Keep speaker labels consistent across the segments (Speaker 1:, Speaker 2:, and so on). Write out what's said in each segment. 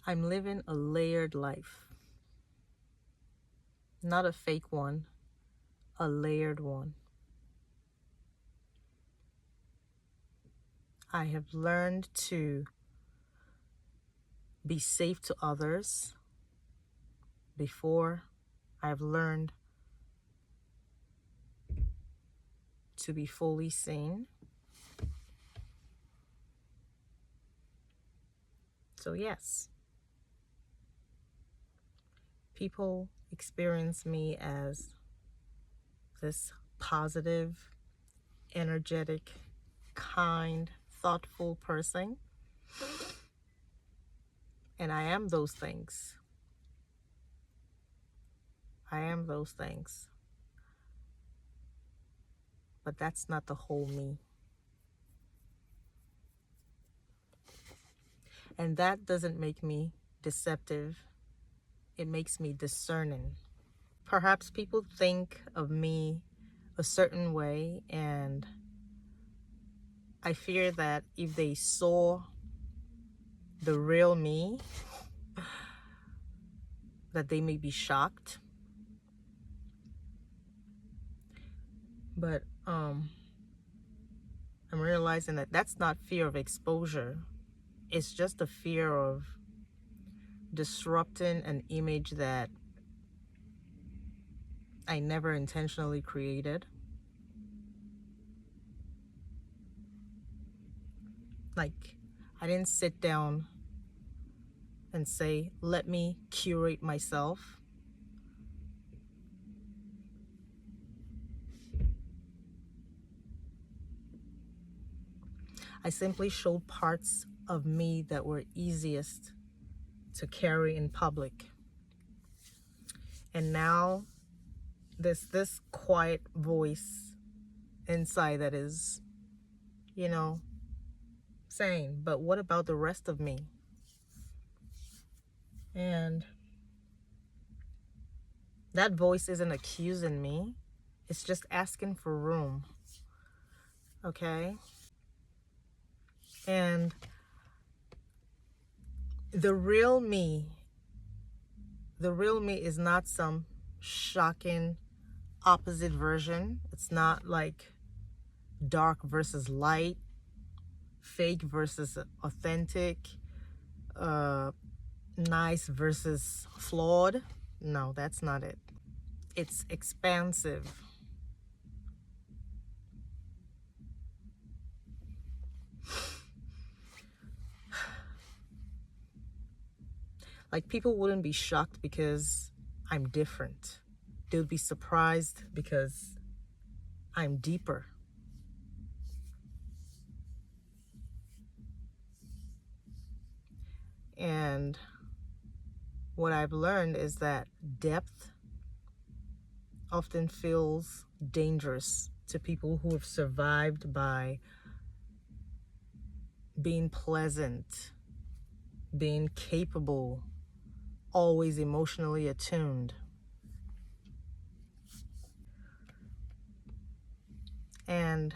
Speaker 1: I'm living a layered life, not a fake one, a layered one. I have learned to be safe to others before I've learned to be fully seen. So yes, people experience me as this positive, energetic, kind, thoughtful person. And I am those things. I am those things. But that's not the whole me. And that doesn't make me deceptive. It makes me discerning. Perhaps people think of me a certain way, and I fear that if they saw the real me, that they may be shocked. But I'm realizing that that's not fear of exposure. It's just a fear of disrupting an image that I never intentionally created. Like, I didn't sit down and say, let me curate myself. I simply showed parts of me that were easiest to carry in public. And now there's this quiet voice inside that is, saying, but what about the rest of me? And that voice isn't accusing me. It's just asking for room. Okay? And the real me is not some shocking opposite version. It's not like dark versus light, fake versus authentic, nice versus flawed. No, that's not it. It's expansive. Like, people wouldn't be shocked because I'm different. They would be surprised because I'm deeper. And what I've learned is that depth often feels dangerous to people who have survived by being pleasant, being capable, always emotionally attuned. And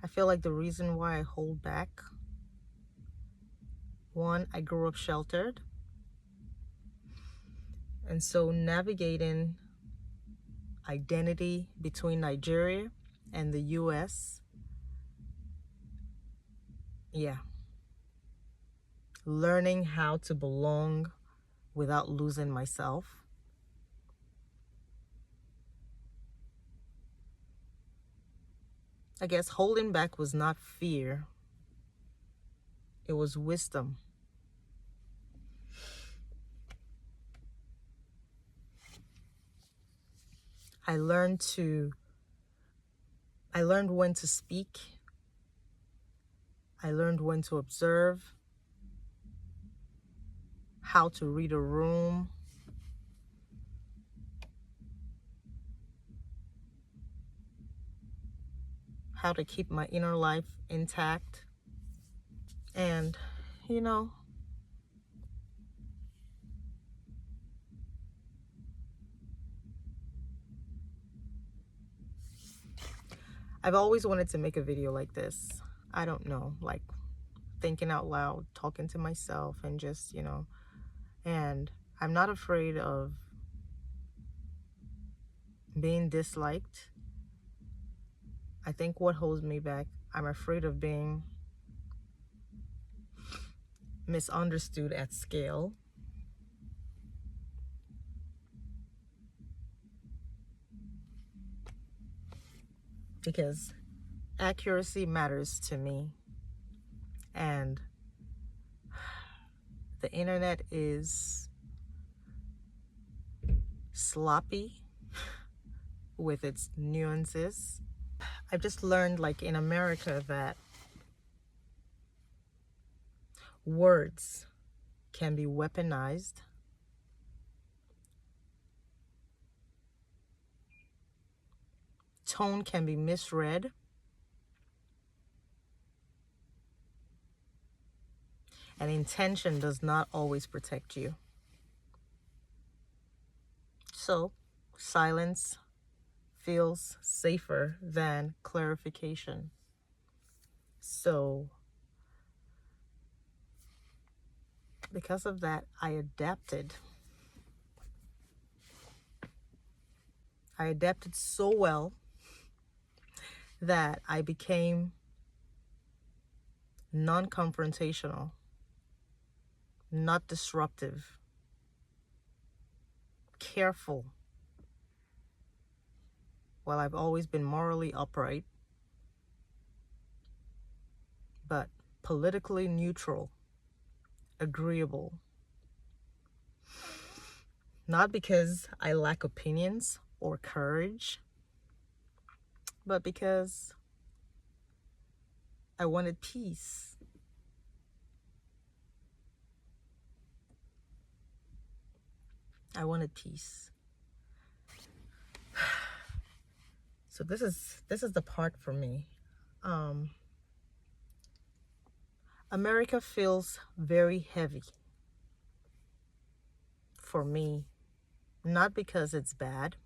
Speaker 1: I feel like the reason why I hold back, one, I grew up sheltered. And so navigating identity between Nigeria and the US, learning how to belong without losing myself. I guess holding back was not fear, it was wisdom. I learned when to speak. I learned when to observe, how to read a room, how to keep my inner life intact. And, I've always wanted to make a video like this. I don't know, like, thinking out loud, talking to myself, and just, and I'm not afraid of being disliked. I think what holds me back, I'm afraid of being misunderstood at scale. Because accuracy matters to me. And the internet is sloppy with its nuances. I've just learned, like in America, that words can be weaponized. Tone can be misread. And intention does not always protect you. So, silence feels safer than clarification. So, because of that, I adapted. I adapted so well that I became non-confrontational, not disruptive, careful. Well, I've always been morally upright, but politically neutral, agreeable. Not because I lack opinions or courage, but because I wanted peace. I wanted peace. So this is the part for me. America feels very heavy for me, not because it's bad,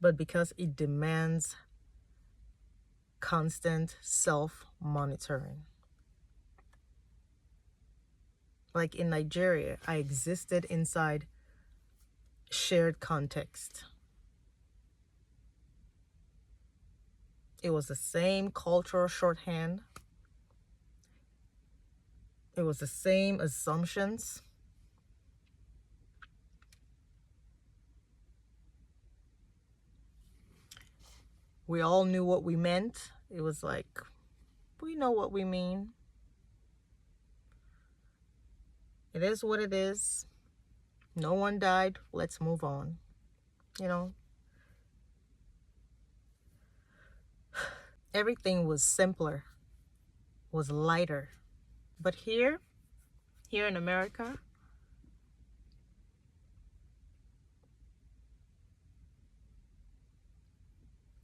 Speaker 1: but because it demands constant self-monitoring. Like in Nigeria, I existed inside shared context. It was the same cultural shorthand. It was the same assumptions. We all knew what we meant. It was like, we know what we mean. It is what it is. No one died. Let's move on. Everything was simpler, was lighter. But here in America,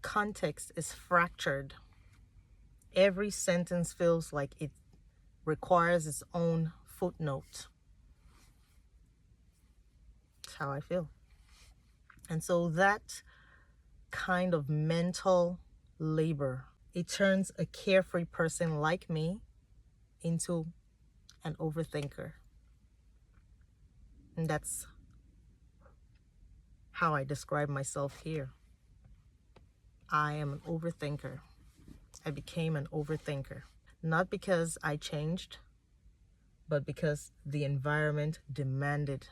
Speaker 1: context is fractured. Every sentence feels like it requires its own footnote. That's how I feel. And so that kind of mental labor, it turns a carefree person like me into an overthinker. And that's how I describe myself here. I am an overthinker. I became an overthinker. Not because I changed, but because the environment demanded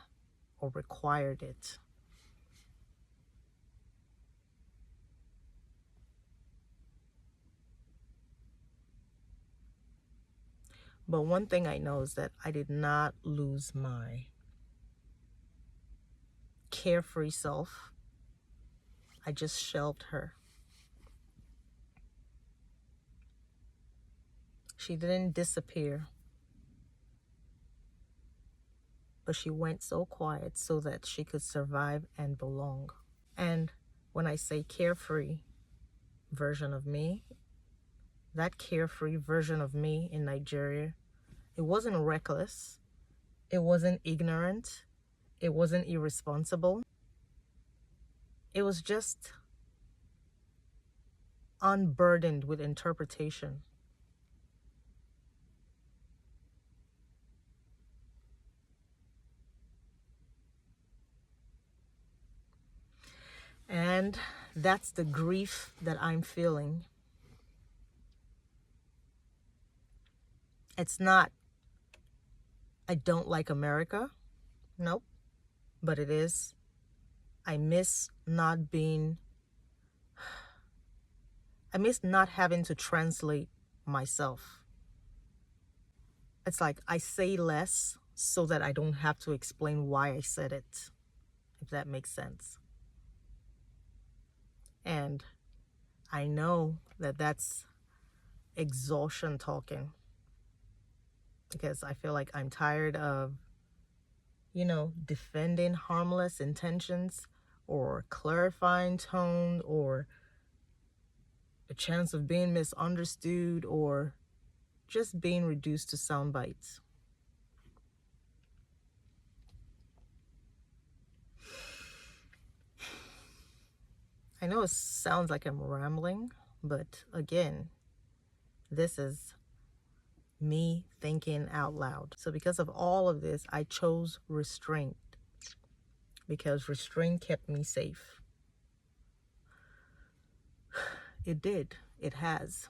Speaker 1: or required it. But one thing I know is that I did not lose my carefree self. I just shelved her. She didn't disappear, but she went so quiet so that she could survive and belong. And when I say carefree version of me, that carefree version of me in Nigeria, it wasn't reckless, it wasn't ignorant, it wasn't irresponsible. It was just unburdened with interpretation. And that's the grief that I'm feeling. It's not, I don't like America. Nope. But it is, I miss not having to translate myself. It's like I say less so that I don't have to explain why I said it, if that makes sense. And I know that that's exhaustion talking, because I feel like I'm tired of, defending harmless intentions or clarifying tone or a chance of being misunderstood or just being reduced to sound bites. I know it sounds like I'm rambling, but again, this is me thinking out loud. So because of all of this, I chose restraint, because restraint kept me safe. It did. It has.